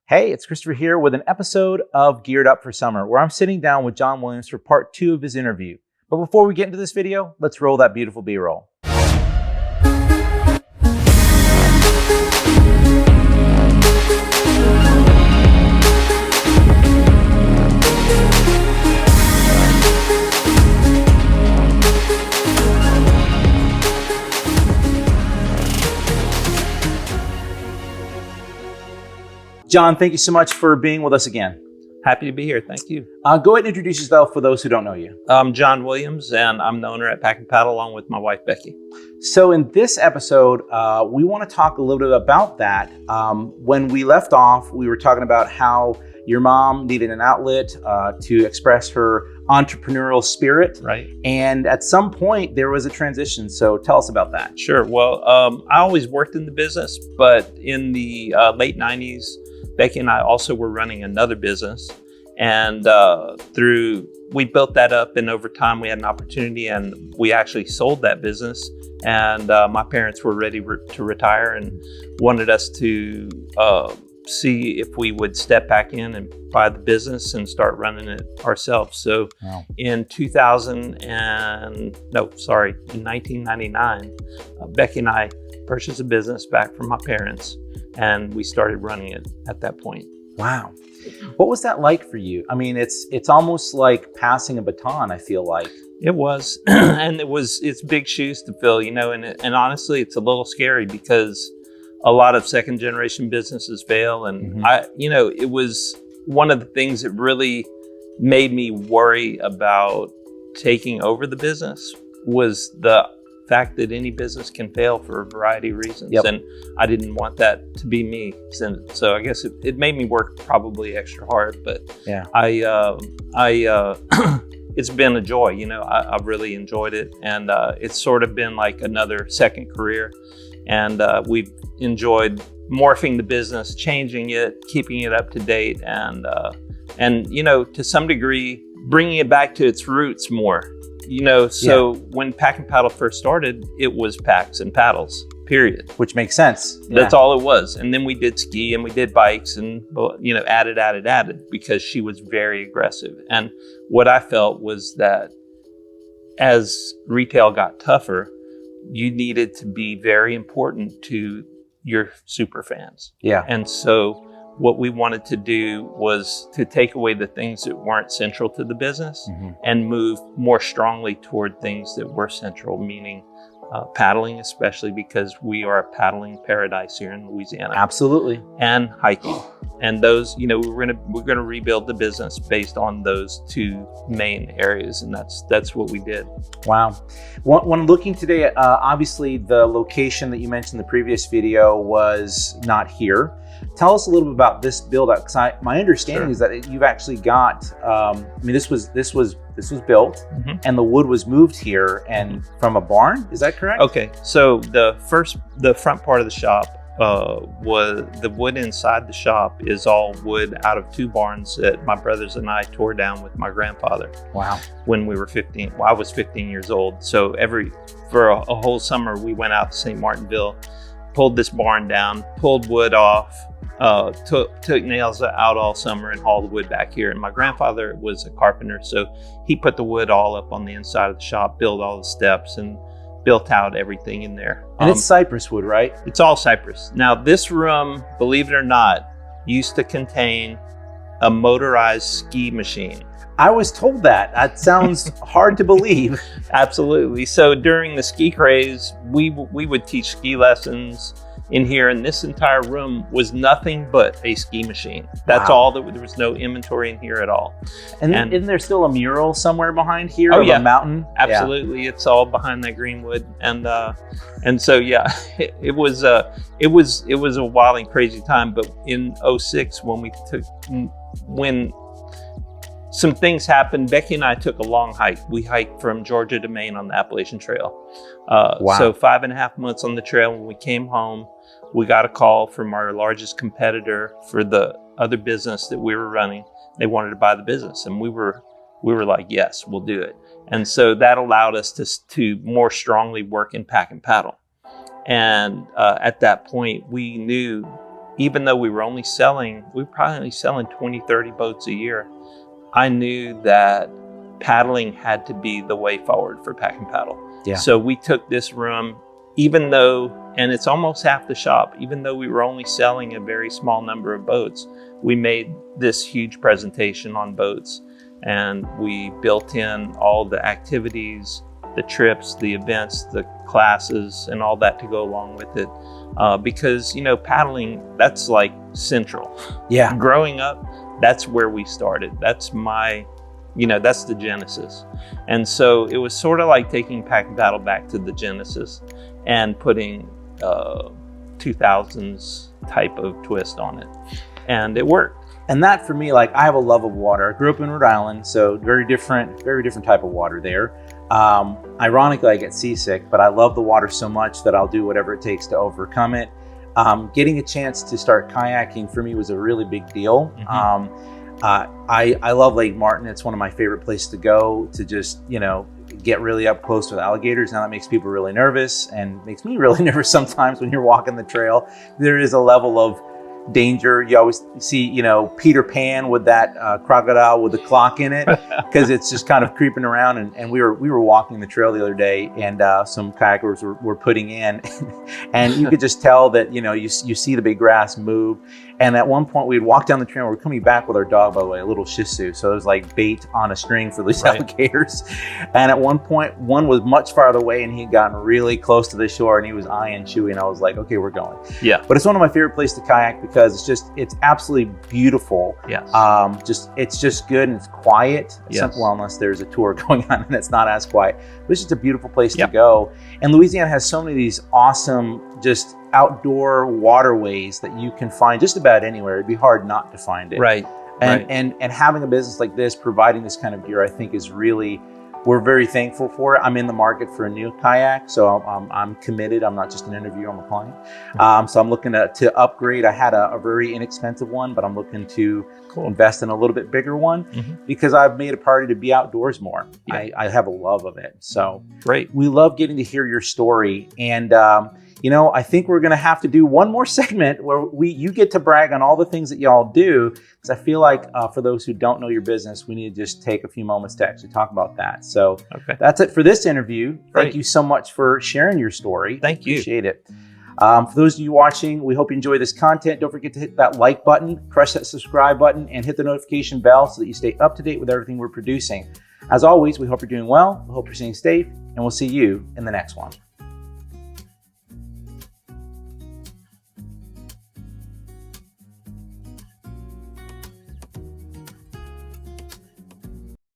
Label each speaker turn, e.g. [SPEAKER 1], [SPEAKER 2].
[SPEAKER 1] Hey, it's Christopher here with an episode of Geared Up for Summer, where I'm sitting down with John Williams for part 2 of his interview. But before we get into this video, let's roll that beautiful B-roll. John, thank you so much for being with us again.
[SPEAKER 2] Happy to be here. Thank you.
[SPEAKER 1] Go ahead and introduce yourself for those who don't know you.
[SPEAKER 2] I'm John Williams, and I'm the owner at PackandPaddle along with my wife, Becky.
[SPEAKER 1] So in this episode, we want to talk a little bit about that. When we left off, we were talking about how your mom needed an outlet to express her entrepreneurial spirit.
[SPEAKER 2] Right.
[SPEAKER 1] And at some point, there was a transition. So tell us about that.
[SPEAKER 2] Sure. Well, I always worked in the business, but in the late 90s, Becky and I also were running another business. And we built that up, and over time we had an opportunity, and we actually sold that business. And my parents were ready to retire and wanted us to see if we would step back in and buy the business and start running it ourselves. So in 1999, Becky and I purchased a business back from my parents, and we started running it at that point.
[SPEAKER 1] Wow. What was that like for you? I mean, it's almost like passing a baton, I feel like.
[SPEAKER 2] It was, and it's big shoes to fill, and honestly, it's a little scary because a lot of second generation businesses fail. And it was one of the things that really made me worry about taking over the business was the fact that any business can fail for a variety of reasons.
[SPEAKER 1] Yep.
[SPEAKER 2] And I didn't want that to be me. So I guess it made me work probably extra hard, but
[SPEAKER 1] yeah,
[SPEAKER 2] it's been a joy. I've really enjoyed it. And it's sort of been like another second career. And we've enjoyed morphing the business, changing it, keeping it up to date, and to some degree, bringing it back to its roots more. When PackandPaddle first started, it was packs and paddles, period.
[SPEAKER 1] Which makes sense.
[SPEAKER 2] That's all it was. And then we did ski and we did bikes and, added, because she was very aggressive. And what I felt was that as retail got tougher, you needed to be very important to your super fans.
[SPEAKER 1] Yeah.
[SPEAKER 2] And so what we wanted to do was to take away the things that weren't central to the business and move more strongly toward things that were central, meaning paddling, especially because we are a paddling paradise here in Louisiana.
[SPEAKER 1] Absolutely.
[SPEAKER 2] And hiking. And those, we're gonna rebuild the business based on those two main areas, and that's what we did. Wow.
[SPEAKER 1] When looking today, obviously the location that you mentioned in the previous video was not here. Tell us a little bit about this build out, because my understanding is that you've actually got. This was built, and the wood was moved here and from a barn. Is that correct?
[SPEAKER 2] Okay, so the front part of the shop was the wood inside the shop is all wood out of 2 barns that my brothers and I tore down with my grandfather.
[SPEAKER 1] Wow. When
[SPEAKER 2] we were 15, I was 15 years old. So for a whole summer, we went out to St. Martinville, pulled this barn down, pulled wood off, took nails out all summer and hauled the wood back here. And my grandfather was a carpenter, so he put the wood all up on the inside of the shop, built all the steps, and built out everything in there.
[SPEAKER 1] And it's cypress wood, right?
[SPEAKER 2] It's all cypress. Now, this room, believe it or not, used to contain a motorized ski machine.
[SPEAKER 1] I was told that. That sounds hard to believe.
[SPEAKER 2] Absolutely. So during the ski craze, we would teach ski lessons in here, and this entire room was nothing but a ski machine. That's all. There was no inventory in here at all.
[SPEAKER 1] And isn't there still a mural somewhere behind here?
[SPEAKER 2] Oh,
[SPEAKER 1] of a mountain?
[SPEAKER 2] Absolutely. Yeah. It's all behind that greenwood. And so, yeah, it was a wild and crazy time. But in 2006, when some things happened, Becky and I took a long hike. We hiked from Georgia to Maine on the Appalachian Trail. So 5.5 months on the trail. When we came home, we got a call from our largest competitor for the other business that we were running. They wanted to buy the business, and we were like, yes, we'll do it. And so that allowed us to more strongly work in Pack and Paddle. And at that point, we knew even though we were probably only selling 20, 30 boats a year, I knew that paddling had to be the way forward for Pack and Paddle.
[SPEAKER 1] Yeah.
[SPEAKER 2] So we took this room, even though, and it's almost half the shop, even though we were only selling a very small number of boats, we made this huge presentation on boats, and we built in all the activities, the trips, the events, the classes, and all that to go along with it. Because, you know, paddling, that's like central.
[SPEAKER 1] Yeah.
[SPEAKER 2] Growing up, that's where we started. That's my, you know, that's the genesis. And so it was sort of like taking Pack and Paddle back to the genesis and putting 2000s type of twist on it. And it worked.
[SPEAKER 1] And that for me, like, I have a love of water. I grew up in Rhode Island, so very different type of water there. Ironically, I get seasick, but I love the water so much that I'll do whatever it takes to overcome it. Getting a chance to start kayaking for me was a really big deal.
[SPEAKER 2] Mm-hmm.
[SPEAKER 1] I love Lake Martin. It's one of my favorite places to go to just, you know, get really up close with alligators. Now that makes people really nervous and makes me really nervous sometimes when you're walking the trail. There is a level of danger. You always see, you know, Peter Pan with that crocodile with the clock in it, because it's just kind of creeping around. And we were walking the trail the other day, and some kayakers were putting in, and you could just tell that, you know, you see the big grass move. And at one point we had walked down the trail. We were coming back with our dog, by the way, a little Shih Tzu. So it was like bait on a string for these alligators. And at one point, one was much farther away, and he had gotten really close to the shore, and he was eyeing Chewy. And I was like, okay, we're going.
[SPEAKER 2] Yeah.
[SPEAKER 1] But it's one of my favorite places to kayak because it's absolutely beautiful.
[SPEAKER 2] Yes.
[SPEAKER 1] It's just good, and it's quiet.
[SPEAKER 2] Yes.
[SPEAKER 1] Well, unless there's a tour going on and it's not as quiet. But it's just a beautiful place to
[SPEAKER 2] Yep.
[SPEAKER 1] go. And Louisiana has so many of these awesome, just outdoor waterways that you can find just about anywhere. It'd be hard not to find it.
[SPEAKER 2] Right.
[SPEAKER 1] And having a business like this, providing this kind of gear, I think is really, we're very thankful for it. I'm in the market for a new kayak, so I'm committed. I'm not just an interviewer, I'm a client. So I'm looking to upgrade. I had a very inexpensive one, but I'm looking to invest in a little bit bigger one, because I've made a priority to be outdoors more.
[SPEAKER 2] Yeah.
[SPEAKER 1] I have a love of it. So
[SPEAKER 2] Great.
[SPEAKER 1] we love getting to hear your story. And you know, I think we're going to have to do one more segment where you get to brag on all the things that y'all do, because I feel like for those who don't know your business, we need to just take a few moments to actually talk about that. So that's it for this interview. Thank you so much for sharing your story.
[SPEAKER 2] Thank you.
[SPEAKER 1] Appreciate it. For those of you watching, we hope you enjoy this content. Don't forget to hit that like button, press that subscribe button, and hit the notification bell so that you stay up to date with everything we're producing. As always, we hope you're doing well. We hope you're staying safe, and we'll see you in the next one.